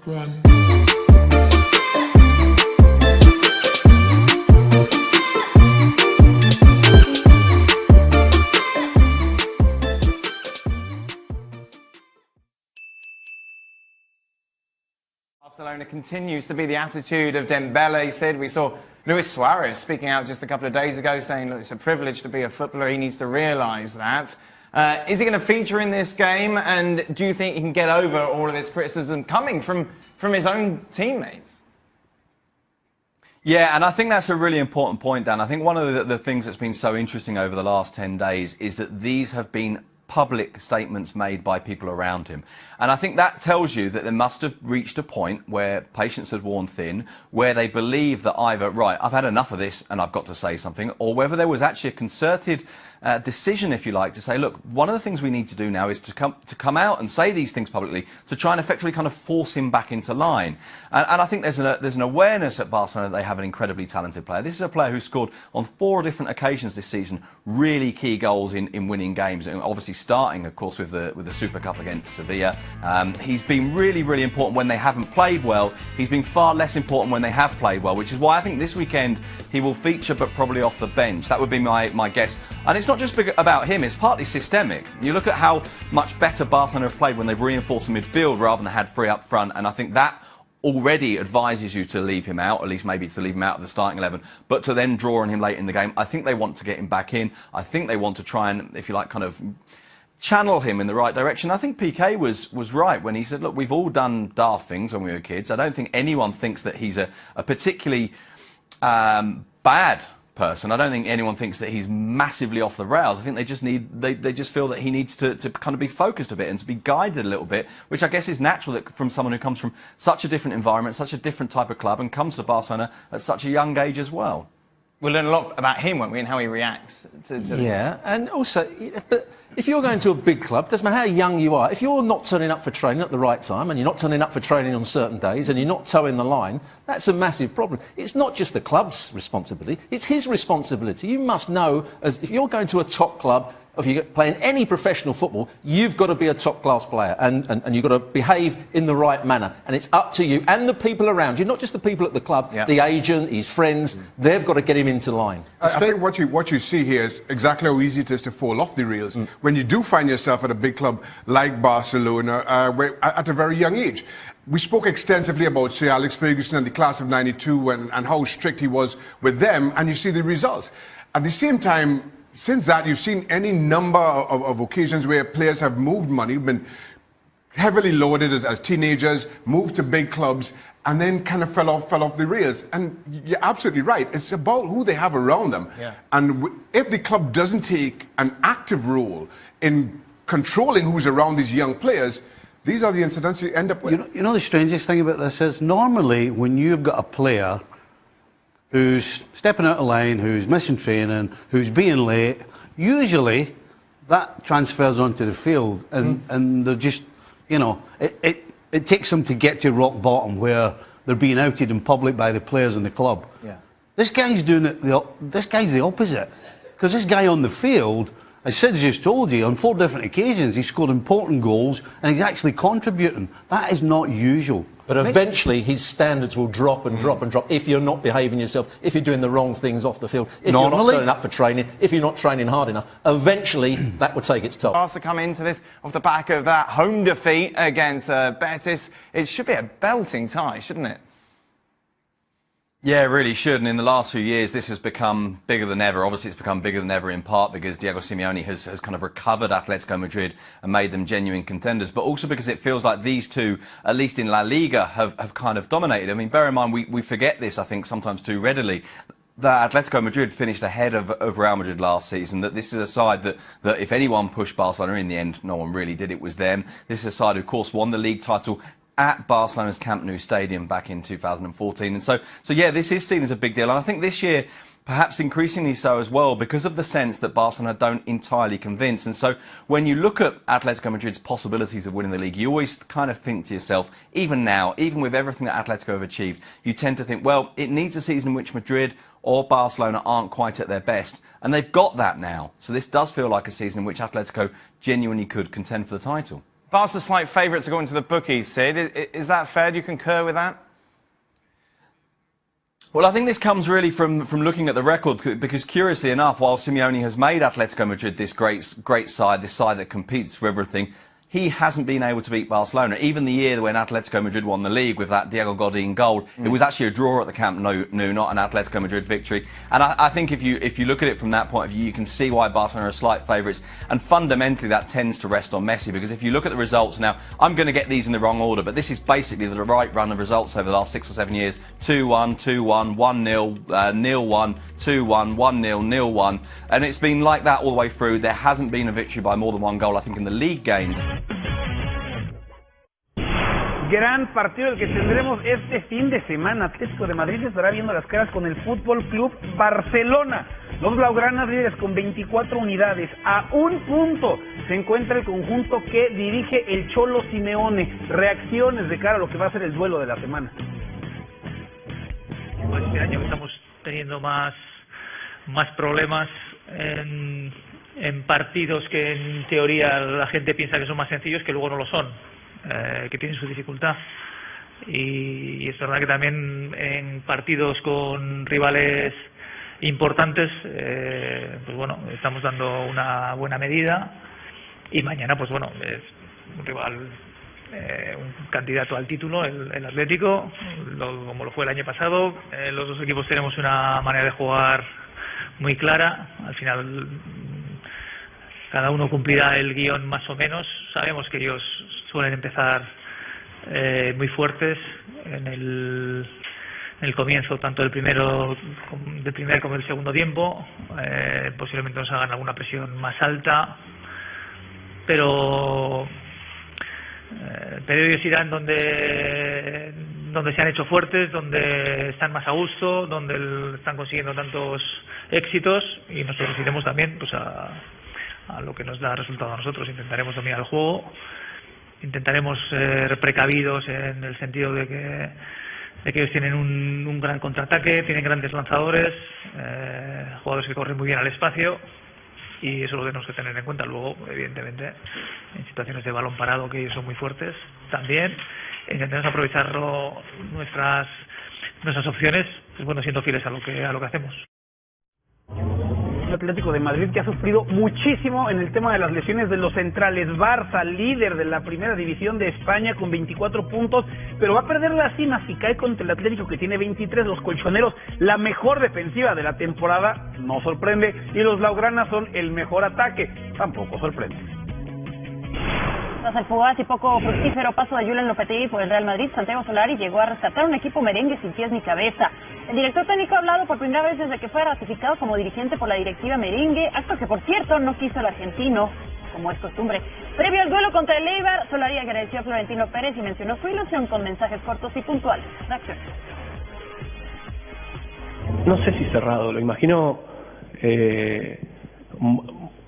Run. Barcelona continues to be the attitude of Dembele. He said, we saw Luis Suarez speaking out just a couple of days ago saying, look, it's a privilege to be a footballer. He needs to realise that. Is he going to feature in this game? And do you think he can get over all of this criticism coming from his own teammates? Yeah, and I think that's a really important point, Dan. I think one of the things that's been so interesting over the last 10 days is that these have been public statements made by people around him. And I think that tells you that they must have reached a point where patience had worn thin, where they believe that either, right, I've had enough of this and I've got to say something, or whether there was actually a concerted decision, if you like, to say, look, one of the things we need to do now is to come out and say these things publicly to try and effectively kind of force him back into line. And I think there's an awareness at Barcelona that they have an incredibly talented player. This is a player who scored on 4 different occasions this season really key goals in winning games, and obviously starting, of course, with the Super Cup against Sevilla. He's been really, really important when they haven't played well. He's been far less important when they have played well, which is why I think this weekend he will feature, but probably off the bench. That would be my guess. And it's not just about him, it's partly systemic. You look at how much better Barcelona have played when they've reinforced the midfield rather than had 3 up front, and I think that already advises you to leave him out, at least maybe to leave him out of the starting 11, but to then draw on him late in the game. I think they want to get him back in. I think they want to try and, if you like, kind of channel him in the right direction. I think PK was right when he said, look, we've all done daft things when we were kids. I don't think anyone thinks that he's a particularly bad person. I don't think anyone thinks that he's massively off the rails. I think they just feel that he needs to kind of be focused a bit and to be guided a little bit, which I guess is natural from someone who comes from such a different environment, such a different type of club, and comes to Barcelona at such a young age as well. We'll learn a lot about him, won't we, and how he reacts to Yeah, and also, but if you're going to a big club, doesn't matter how young you are, if you're not turning up for training at the right time and you're not turning up for training on certain days and you're not towing the line, that's a massive problem. It's not just the club's responsibility, it's his responsibility. You must know, as if you're going to a top club, if you're playing any professional football, you've got to be a top-class player and you've got to behave in the right manner. And it's up to you and the people around you, not just the people at the club, the agent, his friends, they've got to get him into line. I think what you see here is exactly how easy it is to fall off the rails when you do find yourself at a big club like Barcelona at a very young age. We spoke extensively about Sir Alex Ferguson and the class of '92 and how strict he was with them, and you see the results. At the same time, since that, you've seen any number of occasions where players have moved money, been heavily loaded as teenagers, moved to big clubs, and then kind of fell off the rails. And you're absolutely right. It's about who they have around them. Yeah. And if the club doesn't take an active role in controlling who's around these young players, these are the incidents you end up with. You know the strangest thing about this is, normally when you've got a player who's stepping out of line, who's missing training, who's being late, usually that transfers onto the field and they're just, you know, it takes them to get to rock bottom where they're being outed in public by the players in the club. Yeah. This guy's doing it, this guy's the opposite. Because this guy on the field, as Sid's just told you, on 4 different occasions, he's scored important goals and he's actually contributing. That is not usual. But eventually his standards will drop and drop and drop if you're not behaving yourself, if you're doing the wrong things off the field, if you're not turning up for training, if you're not training hard enough. Eventually that will take its toll. Barca come into this off the back of that home defeat against Betis. It should be a belting tie, shouldn't it? Yeah, it really should. And in the last few years, this has become bigger than ever. Obviously, it's become bigger than ever in part because Diego Simeone has kind of recovered Atletico Madrid and made them genuine contenders, but also because it feels like these two, at least in La Liga, have kind of dominated. I mean, bear in mind, we forget this, I think, sometimes too readily, that Atletico Madrid finished ahead of Real Madrid last season, that this is a side that if anyone pushed Barcelona, in the end, no one really did, it was them. This is a side who, of course, won the league title at Barcelona's Camp Nou Stadium back in 2014. And so yeah, this is seen as a big deal. And I think this year, perhaps increasingly so as well, because of the sense that Barcelona don't entirely convince. And so when you look at Atletico Madrid's possibilities of winning the league, you always kind of think to yourself, even now, even with everything that Atletico have achieved, you tend to think, well, it needs a season in which Madrid or Barcelona aren't quite at their best. And they've got that now. So this does feel like a season in which Atletico genuinely could contend for the title. Barca slight favourites according to the bookies, Sid. Is that fair? Do you concur with that? Well, I think this comes really from looking at the record, because curiously enough, while Simeone has made Atletico Madrid this great side, this side that competes for everything, he hasn't been able to beat Barcelona. Even the year when Atletico Madrid won the league with that Diego Godin goal, it was actually a draw at the Camp Nou, not an Atletico Madrid victory. And I think if you look at it from that point of view, you can see why Barcelona are slight favourites. And fundamentally, that tends to rest on Messi, because if you look at the results now, I'm going to get these in the wrong order, but this is basically the right run of results over the last 6 or 7 years. 2-1, 2-1, 1-0, 0-1, 2-1, 1-0, 0-1. And it's been like that all the way through. There hasn't been a victory by more than 1 goal, I think, in the league games. Gran partido el que tendremos este fin de semana. Atlético de Madrid estará viendo las caras con el Fútbol Club Barcelona. Los blaugranas líderes con 24 unidades. A 1 punto se encuentra el conjunto que dirige el Cholo Simeone. Reacciones de cara a lo que va a ser el duelo de la semana. Pues este año estamos teniendo más problemas en partidos que en teoría la gente piensa que son más sencillos, que luego no lo son. Que tienen su dificultad, y es verdad que también en partidos con rivales importantes, pues bueno, estamos dando una buena medida, y mañana pues bueno, es un rival, un candidato al título, el Atlético, como lo fue el año pasado. Los dos equipos tenemos una manera de jugar muy clara. Al final cada uno cumplirá el guión más o menos. Sabemos que ellos suelen empezar muy fuertes en el comienzo, tanto del primer como del segundo tiempo. Posiblemente nos hagan alguna presión más alta, pero ellos irán donde se han hecho fuertes, donde están más a gusto, donde están consiguiendo tantos éxitos, y nosotros iremos también pues a lo que nos da resultado a nosotros. Intentaremos dominar el juego, intentaremos ser precavidos en el sentido de que ellos tienen un gran contraataque, tienen grandes lanzadores, jugadores que corren muy bien al espacio, y eso lo tenemos que tener en cuenta. Luego, evidentemente, en situaciones de balón parado, que ellos son muy fuertes también, intentaremos aprovechar nuestras opciones, pues bueno, siendo fieles a lo que hacemos. El Atlético de Madrid, que ha sufrido muchísimo en el tema de las lesiones de los centrales. Barça, líder de la primera división de España con 24 puntos, pero va a perder la cima si cae contra el Atlético, que tiene 23. Los colchoneros, la mejor defensiva de la temporada, no sorprende, y los blaugranas son el mejor ataque, tampoco sorprende. Tras el fugaz y poco fructífero paso de Julen Lopetegui por el Real Madrid, Santiago Solari llegó a rescatar un equipo merengue sin pies ni cabeza. El director técnico ha hablado por primera vez desde que fue ratificado como dirigente por la directiva merengue, acto que por cierto no quiso el argentino, como es costumbre. Previo al duelo contra el Eibar, Solari agradeció a Florentino Pérez y mencionó su ilusión con mensajes cortos y puntuales. Reacciones. No sé si cerrado, lo imagino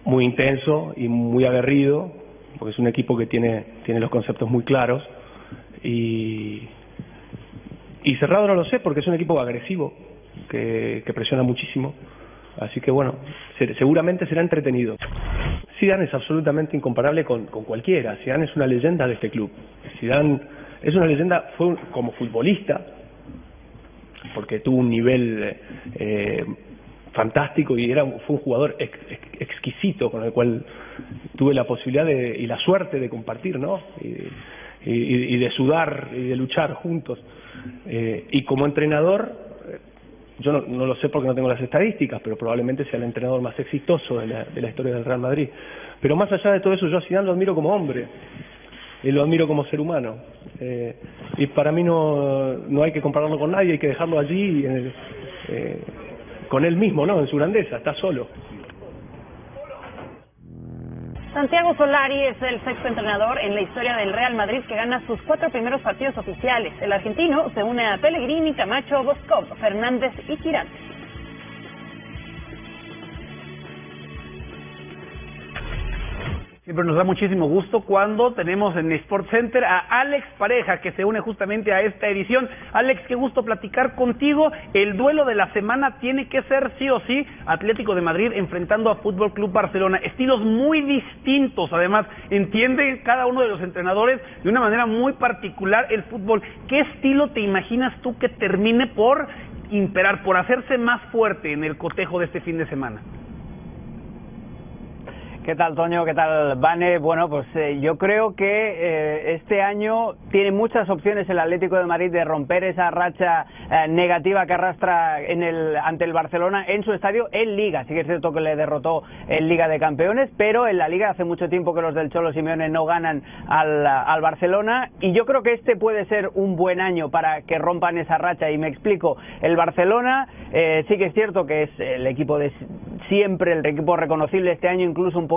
muy intenso y muy aguerrido, porque es un equipo que tiene los conceptos muy claros, y cerrado no lo sé, porque es un equipo agresivo, que presiona muchísimo, así que bueno, seguramente será entretenido. Zidane es absolutamente incomparable con cualquiera. Zidane es una leyenda de este club. Zidane es una leyenda, como futbolista, porque tuvo un nivel fantástico, y fue un jugador exquisito, con el cual tuve la posibilidad y la suerte de compartir, ¿no? Y de sudar y de luchar juntos. Y como entrenador, yo no lo sé porque no tengo las estadísticas, pero probablemente sea el entrenador más exitoso de la historia del Real Madrid. Pero más allá de todo eso, yo a Zidane lo admiro como hombre, y lo admiro como ser humano. Y para mí no hay que compararlo con nadie, hay que dejarlo allí, con él mismo, ¿no? En su grandeza, está solo. Santiago Solari es el sexto entrenador en la historia del Real Madrid que gana sus 4 primeros partidos oficiales. El argentino se une a Pellegrini, Camacho, Boscov, Fernández y Girante. Siempre nos da muchísimo gusto cuando tenemos en Sports Center a Alex Pareja, que se une justamente a esta edición. Alex, qué gusto platicar contigo. El duelo de la semana tiene que ser sí o sí Atlético de Madrid enfrentando a Fútbol Club Barcelona. Estilos muy distintos, además, entiende cada uno de los entrenadores de una manera muy particular el fútbol. ¿Qué estilo te imaginas tú que termine por imperar, por hacerse más fuerte en el cotejo de este fin de semana? ¿Qué tal, Toño? ¿Qué tal, Vane? Bueno, pues yo creo que este año tiene muchas opciones el Atlético de Madrid de romper esa racha negativa que arrastra ante el Barcelona en su estadio en Liga. Sí que es cierto que le derrotó en Liga de Campeones, pero en la Liga hace mucho tiempo que los del Cholo Simeone no ganan al Barcelona, y yo creo que este puede ser un buen año para que rompan esa racha, y me explico. El Barcelona sí que es cierto que es el equipo de siempre, el equipo reconocible este año, incluso un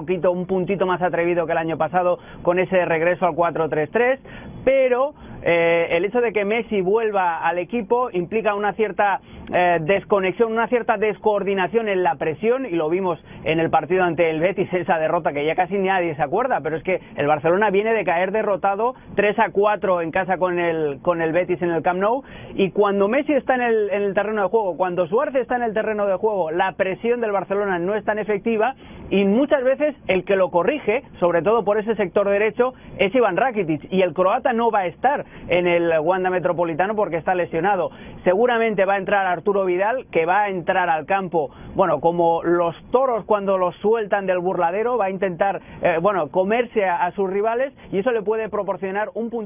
puntito más atrevido que el año pasado con ese regreso al 4-3-3, pero el hecho de que Messi vuelva al equipo implica una cierta desconexión, una cierta descoordinación en la presión, y lo vimos en el partido ante el Betis, esa derrota que ya casi nadie se acuerda, pero es que el Barcelona viene de caer derrotado 3-4 en casa con el Betis en el Camp Nou, y cuando Messi está en el terreno de juego, cuando Suárez está en el terreno de juego, la presión del Barcelona no es tan efectiva, y muchas veces el que lo corrige, sobre todo por ese sector derecho, es Ivan Rakitic, y el croata no va a estar en el Wanda Metropolitano porque está lesionado. Seguramente va a entrar Arturo Vidal, que va a entrar al campo, bueno, como los toros cuando los sueltan del burladero, va a intentar, comerse a sus rivales, y eso le puede proporcionar un puntito